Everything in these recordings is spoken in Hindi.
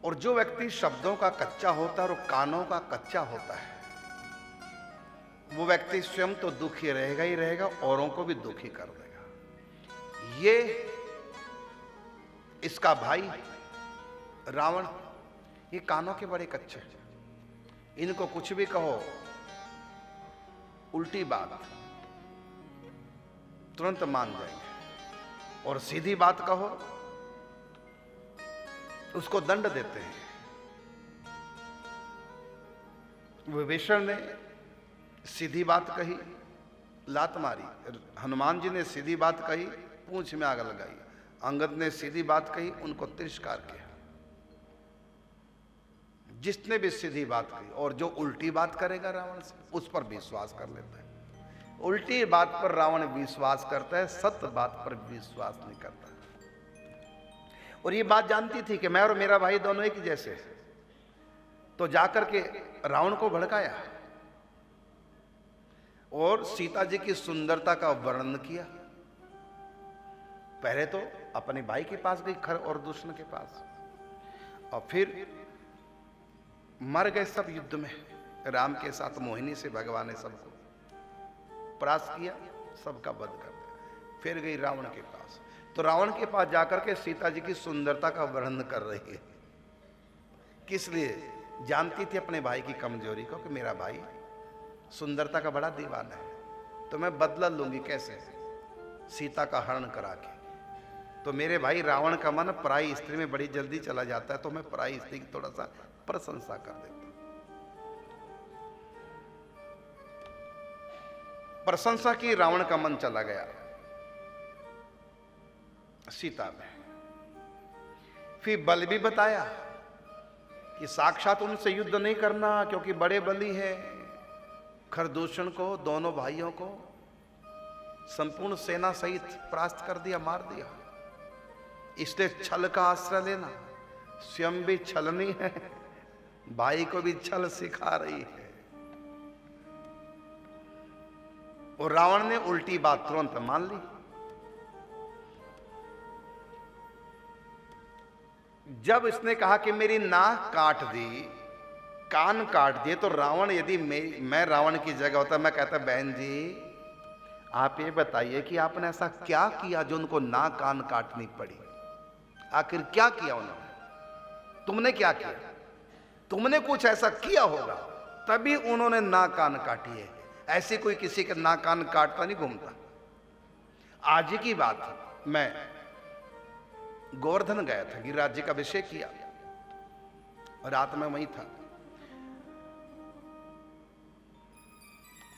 और जो व्यक्ति शब्दों का कच्चा होता है और कानों का कच्चा होता है, वो व्यक्ति स्वयं तो दुखी रहेगा ही रहेगा, औरों को भी दुखी कर देगा। ये इसका भाई रावण, ये कानों के बड़े कच्चे, इनको कुछ भी कहो उल्टी बात तुरंत मान जाएंगे, और सीधी बात कहो उसको दंड देते हैं। विभीषण ने सीधी बात कही, लात मारी। हनुमान जी ने सीधी बात कही, पूंछ में आग लगाई। अंगद ने सीधी बात कही, उनको तिरस्कार किया। जिसने भी सीधी बात कही, और जो उल्टी बात करेगा रावण से, उस पर विश्वास कर लेता है। उल्टी बात पर रावण विश्वास करता है, सत्य बात पर विश्वास नहीं करता। और ये बात जानती थी कि मैं और मेरा भाई दोनों एक ही जैसे, तो जाकर के रावण को भड़काया और सीता जी की सुंदरता का वर्णन किया। पहले तो अपने भाई के पास गई, खर और दुष्ण के पास, और फिर मर गए सब युद्ध में। राम के साथ मोहिनी से भगवान ने सबको परास्त किया, सबका वध कर दिया। फिर गई रावण के पास, तो रावण के पास जाकर के सीता जी की सुंदरता का वर्णन कर रही है। किस लिए? जानती थी अपने भाई की कमजोरी को कि मेरा भाई सुंदरता का बड़ा दीवाना है, तो मैं बदला लूंगी कैसे? सीता का हरण करा के। तो मेरे भाई रावण का मन पराई स्त्री में बड़ी जल्दी चला जाता है, तो मैं पराई स्त्री की थोड़ा सा प्रशंसा कर देता। प्रशंसा की, रावण का मन चला गया सीता में। फिर बल भी बताया कि साक्षात उनसे युद्ध नहीं करना, क्योंकि बड़े बली है। खरदूषण को, दोनों भाइयों को संपूर्ण सेना सहित परास्त कर दिया, मार दिया। इसलिए छल का आश्रय लेना। स्वयं भी छलनी है, भाई को भी छल सिखा रही है। और रावण ने उल्टी बात तुरंत मान ली। जब इसने कहा कि मेरी नाक काट दी, कान काट दिए, तो रावण, यदि मैं रावण की जगह होता, मैं कहता बहन जी आप ये बताइए कि आपने ऐसा क्या किया जो उनको नाक कान काटनी पड़ी? आखिर क्या किया उन्होंने? तुमने क्या किया? तुमने कुछ ऐसा किया होगा तभी उन्होंने नाक कान काटी है। ऐसी कोई किसी का नाक कान काटता नहीं घूमता। आज ही की बात है, मैं गोवर्धन गया था, गिरिराज जी का अभिषेक किया, रात में वहीं था।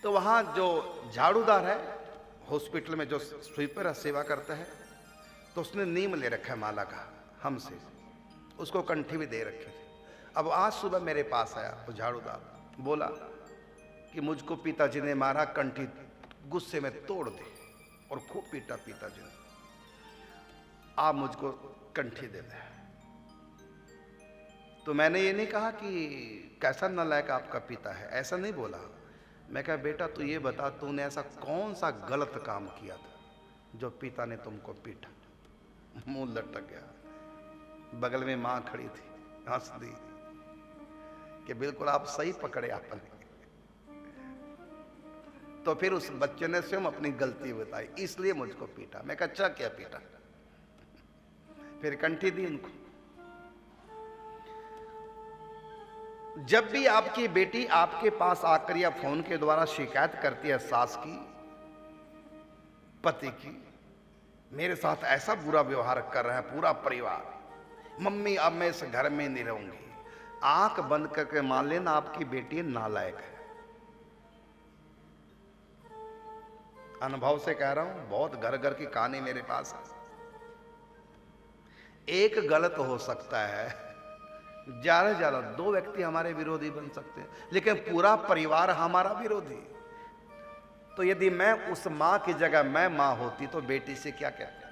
तो वहां जो झाड़ूदार है हॉस्पिटल में, जो स्वीपर सेवा करता है, तो उसने नीम ले रखा है माला का हमसे, उसको कंठी भी दे रखी थी। अब आज सुबह मेरे पास आया वो झाड़ूदार, बोला कि मुझको पिताजी ने मारा, कंठी गुस्से में तोड़ दी, और खूब पीटा पिताजी ने, आप मुझको कंठी दे दे। तो मैंने ये नहीं कहा कि कैसा नालायक आपका पिता है, ऐसा नहीं बोला। मैं कहा बेटा तू ये बता, तूने ऐसा कौन सा गलत काम किया था जो पिता ने तुमको पीटा? मुंह लटक गया। बगल में मां खड़ी थी, हंस दी कि बिल्कुल आप सही पकड़े आपने। तो फिर उस बच्चे ने स्वयं अपनी गलती बताई, इसलिए मुझको पीटा। मैं कहा अच्छा क्या पीटा? फिर कंठी दी उनको। जब भी आपकी बेटी आपके पास आकर या फोन के द्वारा शिकायत करती है सास की, पति की, मेरे साथ ऐसा बुरा व्यवहार कर रहा है पूरा परिवार, मम्मी अब मैं इस घर में नहीं रहूंगी, आंख बंद करके मान लेना आपकी बेटी नालायक है। अनुभव से कह रहा हूं, बहुत घर घर की कहानी मेरे पास है। एक गलत हो सकता है, ज्यादा से ज्यादा दो व्यक्ति हमारे विरोधी बन सकते हैं, लेकिन पूरा परिवार हमारा विरोधी। तो यदि मैं उस मां की जगह मैं मां होती तो बेटी से क्या कहता?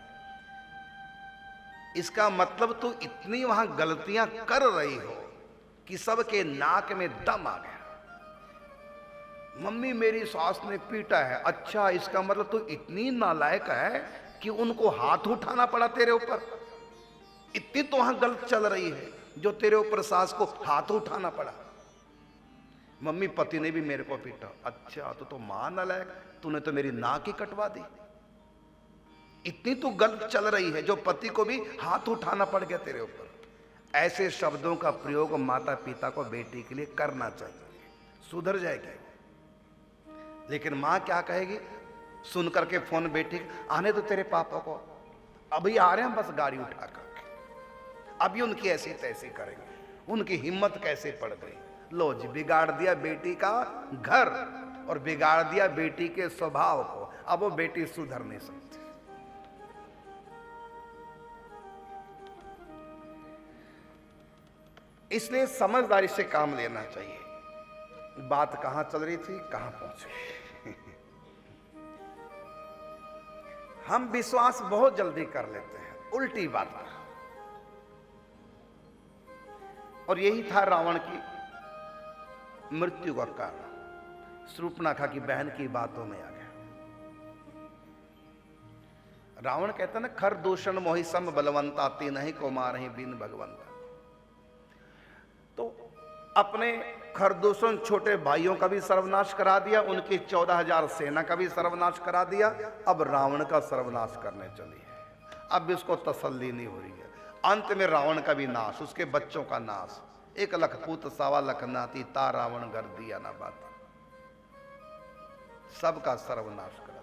इसका मतलब तू इतनी वहां गलतियां कर रही हो कि सबके नाक में दम आ गया। मम्मी मेरी सास ने पीटा है, अच्छा इसका मतलब तू इतनी नालायक है कि उनको हाथ उठाना पड़ा तेरे ऊपर? इतनी तो वहां गलत चल रही है। जो तेरे ऊपर सास को हाथ उठाना पड़ा। मम्मी पति ने भी मेरे को पीटा। अच्छा तो मां नालायक, तूने तो मेरी नाक ही कटवा दी। इतनी तो गलत चल रही है जो पति को भी हाथ उठाना पड़ गया तेरे ऊपर। ऐसे शब्दों का प्रयोग माता पिता को बेटी के लिए करना चाहिए, सुधर जाएगी। लेकिन मां क्या कहेगी, सुन करके फोन बेटी, आने तो तेरे पापा को, अभी आ रहे हैं बस गाड़ी उठा करके, अभी उनकी ऐसी तैसी करेंगे। उनकी हिम्मत कैसे पड़ गई। लो जी, बिगाड़ दिया बेटी का घर और बिगाड़ दिया बेटी के स्वभाव को। अब वो बेटी सुधर नहीं सकती। इसलिए समझदारी से काम लेना चाहिए। बात कहां चल रही थी, कहां पहुंचे। हम विश्वास बहुत जल्दी कर लेते हैं उल्टी बात पर, और यही था रावण की मृत्यु का कारण। शूर्पणखा की बहन की बातों में आ गया। रावण कहता ना, खर दूषण मोहि सम बलवंता, तीन ही को मारहि बिन भगवंता। तो अपने खरदूषण छोटे भाइयों का भी सर्वनाश करा दिया, उनकी 14,000 सेना का भी सर्वनाश करा दिया। अब रावण का सर्वनाश करने चली है। अब इसको तसल्ली नहीं हो रही है। अंत में रावण का भी नाश, उसके बच्चों का नाश। 1 लख पूत 1.25 लख नाती, ता रावण घर दिया ना बात। सबका सर्वनाश कर